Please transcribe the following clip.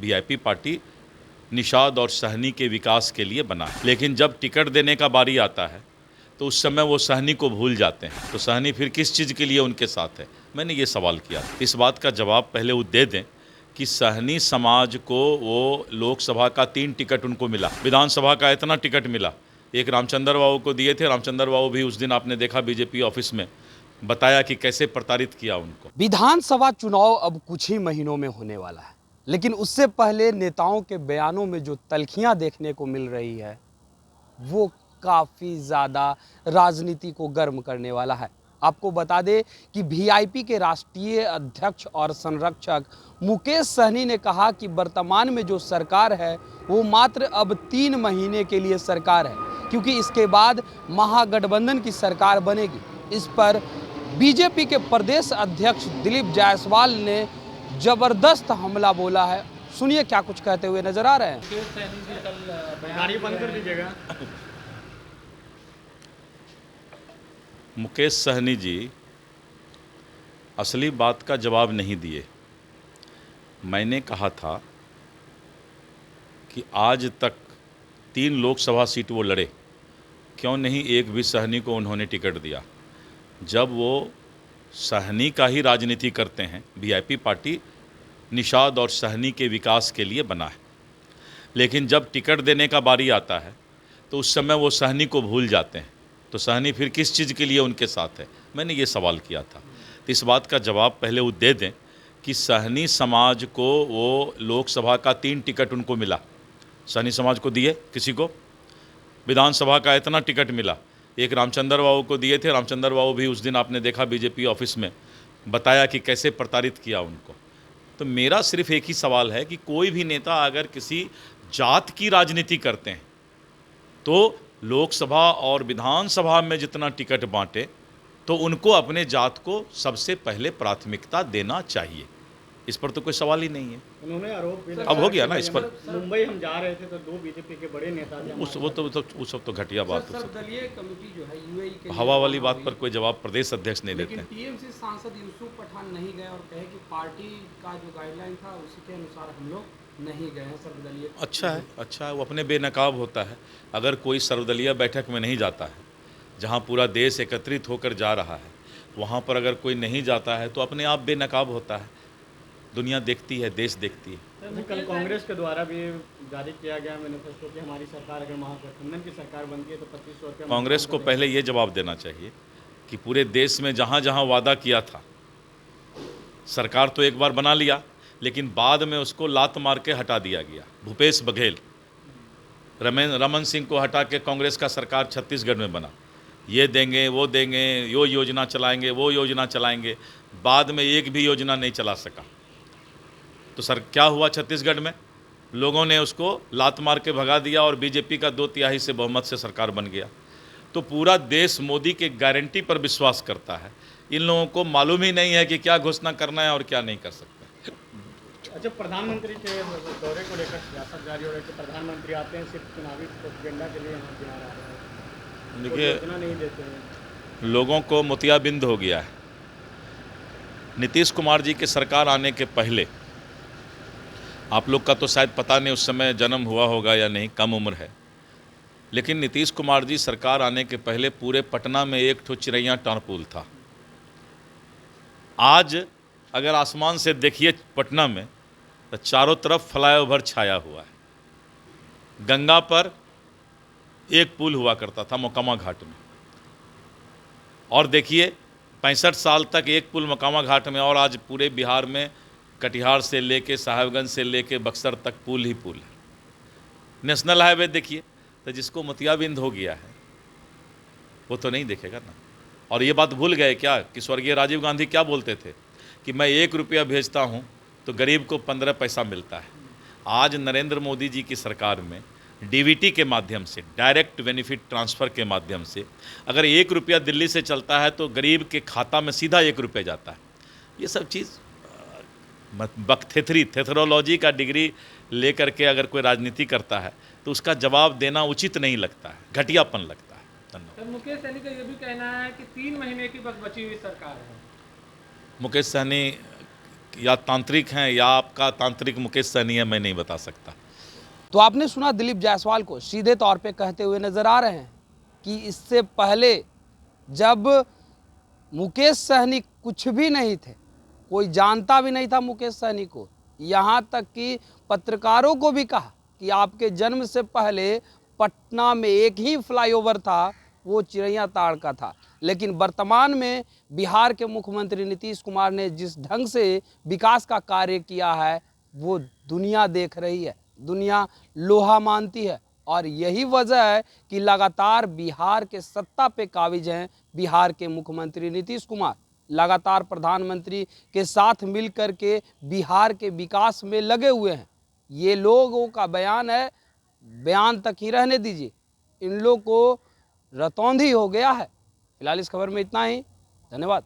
VIP party Nishad और सहनी के विकास के लिए बना है। लेकिन जब टिकट देने का बारी आता है तो उस समय वो सहनी को भूल जाते हैं, तो सहनी फिर किस चीज़ के लिए उनके साथ है। मैंने ये सवाल किया। इस बात का जवाब पहले वो दे दें कि सहनी समाज को वो लोकसभा का 3 टिकट उनको मिला, विधानसभा का इतना टिकट मिला। एक रामचंद्र बाबू को दिए थे, रामचंद्र बाबू भी उस दिन आपने देखा बीजेपी ऑफिस में बताया कि कैसे प्रताड़ित किया उनको। विधानसभा चुनाव अब कुछ ही महीनों में होने वाला है, लेकिन उससे पहले नेताओं के बयानों में जो तल्खियां देखने को मिल रही है वो काफ़ी ज़्यादा राजनीति को गर्म करने वाला है। आपको बता दें कि वीआईपी के राष्ट्रीय अध्यक्ष और संरक्षक मुकेश सहनी ने कहा कि वर्तमान में जो सरकार है वो मात्र अब 3 महीने के लिए सरकार है, क्योंकि इसके बाद महागठबंधन की सरकार बनेगी। इस पर बीजेपी के प्रदेश अध्यक्ष दिलीप जायसवाल ने जबरदस्त हमला बोला है। सुनिए क्या कुछ कहते हुए नजर आ रहे हैं। गाड़ी बंद कर दीजिएगा। मुकेश सहनी जी असली बात का जवाब नहीं दिए। मैंने कहा था कि आज तक 3 लोकसभा सीट वो लड़े, क्यों नहीं एक भी सहनी को उन्होंने टिकट दिया। जब वो सहनी का ही राजनीति करते हैं, वीआईपी पार्टी निषाद और सहनी के विकास के लिए बना है। लेकिन जब टिकट देने का बारी आता है तो उस समय वो सहनी को भूल जाते हैं, तो सहनी फिर किस चीज़ के लिए उनके साथ है। मैंने ये सवाल किया था। तो इस बात का जवाब पहले वो दे दें कि सहनी समाज को वो लोकसभा का 3 टिकट उनको मिला, सहनी समाज को दिए किसी को, विधानसभा का इतना टिकट मिला। एक रामचंद्र बाबू को दिए थे, रामचंद्र बाबू भी उस दिन आपने देखा बीजेपी ऑफिस में बताया कि कैसे प्रताड़ित किया उनको। तो मेरा सिर्फ एक ही सवाल है कि कोई भी नेता अगर किसी जात की राजनीति करते हैं तो लोकसभा और विधानसभा में जितना टिकट बांटे तो उनको अपने जात को सबसे पहले प्राथमिकता देना चाहिए। इस पर तो कोई सवाल ही नहीं है। उन्होंने आरोप भी अब हो गया ना इस पर। मुंबई हम जा रहे थे तो 2 बीजेपी के बड़े नेता थे। वो सब तो घटिया बात है। सर्वदलीय कमेटी जो है यूएई के हवा वाली बात पर कोई जवाब प्रदेश अध्यक्ष नहीं देते लेकिन हैं। टीएमसी सांसद यूसुफ पठान नहीं गए और कहे कि पार्टी का जो गाइडलाइन था उसी के अनुसार हम लोग नहीं गए हैं सर्वदलीय। अच्छा है, वो अपने बेनकाब होता है। अगर कोई सर्वदलीय बैठक में नहीं जाता है, जहाँ पूरा देश एकत्रित होकर जा रहा है, वहाँ पर अगर कोई नहीं जाता है तो अपने आप बेनकाब होता है। दुनिया देखती है, देश देखती है। कल कांग्रेस के द्वारा भी जारी किया गया मैनिफेस्टो कि हमारी सरकार अगर महागठबंधन की सरकार बनती है तो 2500 रुपये। कांग्रेस को पहले ये जवाब देना चाहिए कि पूरे देश में जहाँ जहाँ वादा किया था, सरकार तो एक बार बना लिया लेकिन बाद में उसको लात मार के हटा दिया गया। भूपेश बघेल, रमन सिंह को हटा के कांग्रेस का सरकार छत्तीसगढ़ में बना। ये देंगे, वो देंगे, यो योजना चलाएंगे, वो योजना चलाएंगे, बाद में एक भी योजना नहीं चला सका। तो सर क्या हुआ छत्तीसगढ़ में? लोगों ने उसको लात मार के भगा दिया और बीजेपी का 2/3 से बहुमत से सरकार बन गया। तो पूरा देश मोदी के गारंटी पर विश्वास करता है। इन लोगों को मालूम ही नहीं है कि क्या घोषणा करना है और क्या नहीं कर सकते। अच्छा, प्रधानमंत्री के दौरे को लेकर सियासत जारी हो रही है। प्रधानमंत्री आते हैं सिर्फ चुनावी प्रोपेगेंडा के लिए यहाँ बिहार आ रहे हैं, देखिए इतना नहीं देते हैं। लोगों को मोतियाबिंद हो गया है। नीतीश कुमार जी के सरकार आने के पहले, आप लोग का तो शायद पता नहीं उस समय जन्म हुआ होगा या नहीं, कम उम्र है, लेकिन नीतीश कुमार जी सरकार आने के पहले पूरे पटना में एक ठो चिरैया टर्नपुल था। आज अगर आसमान से देखिए पटना में तो चारों तरफ फ्लाईओवर छाया हुआ है। गंगा पर एक पुल हुआ करता था मोकामा घाट में, और देखिए 65 साल तक एक पुल मोकामा घाट में, और आज पूरे बिहार में कटिहार से लेके साहेबगंज से लेके बक्सर तक पुल ही पुल है। नेशनल हाईवे देखिए, तो जिसको मोतियाबिंद हो गया है वो तो नहीं देखेगा ना। और ये बात भूल गए क्या कि स्वर्गीय राजीव गांधी क्या बोलते थे कि मैं 1 रुपया भेजता हूँ तो गरीब को 15 पैसा मिलता है। आज नरेंद्र मोदी जी की सरकार में डीबीटी के माध्यम से, डायरेक्ट बेनिफिट ट्रांसफ़र के माध्यम से, अगर 1 रुपया दिल्ली से चलता है तो गरीब के खाता में सीधा 1 रुपया जाता है। ये सब चीज़ थेथरोलॉजी का डिग्री लेकर के अगर कोई राजनीति करता है तो उसका जवाब देना उचित नहीं लगता है, घटियापन लगता है। धन्यवाद। सर, मुकेश सहनी का ये भी कहना है कि 3 महीने की बस बची हुई सरकार है। मुकेश सहनी या तांत्रिक हैं या आपका तांत्रिक मुकेश सहनी है, मैं नहीं बता सकता। तो आपने सुना दिलीप जायसवाल को सीधे तौर पे कहते हुए नजर आ रहे हैं कि इससे पहले जब मुकेश सहनी कुछ भी नहीं थे, कोई जानता भी नहीं था मुकेश सहनी को, यहाँ तक कि पत्रकारों को भी कहा कि आपके जन्म से पहले पटना में एक ही फ्लाईओवर था, वो चिड़ैया ताड़ का था। लेकिन वर्तमान में बिहार के मुख्यमंत्री नीतीश कुमार ने जिस ढंग से विकास का कार्य किया है वो दुनिया देख रही है, दुनिया लोहा मानती है। और यही वजह है कि लगातार बिहार के सत्ता पे काबिज हैं बिहार के मुख्यमंत्री नीतीश कुमार। लगातार प्रधानमंत्री के साथ मिलकर के बिहार के विकास में लगे हुए हैं। ये लोगों का बयान है, बयान तक ही रहने दीजिए, इन लोग को रतौंधी हो गया है। फिलहाल इस खबर में इतना ही, धन्यवाद।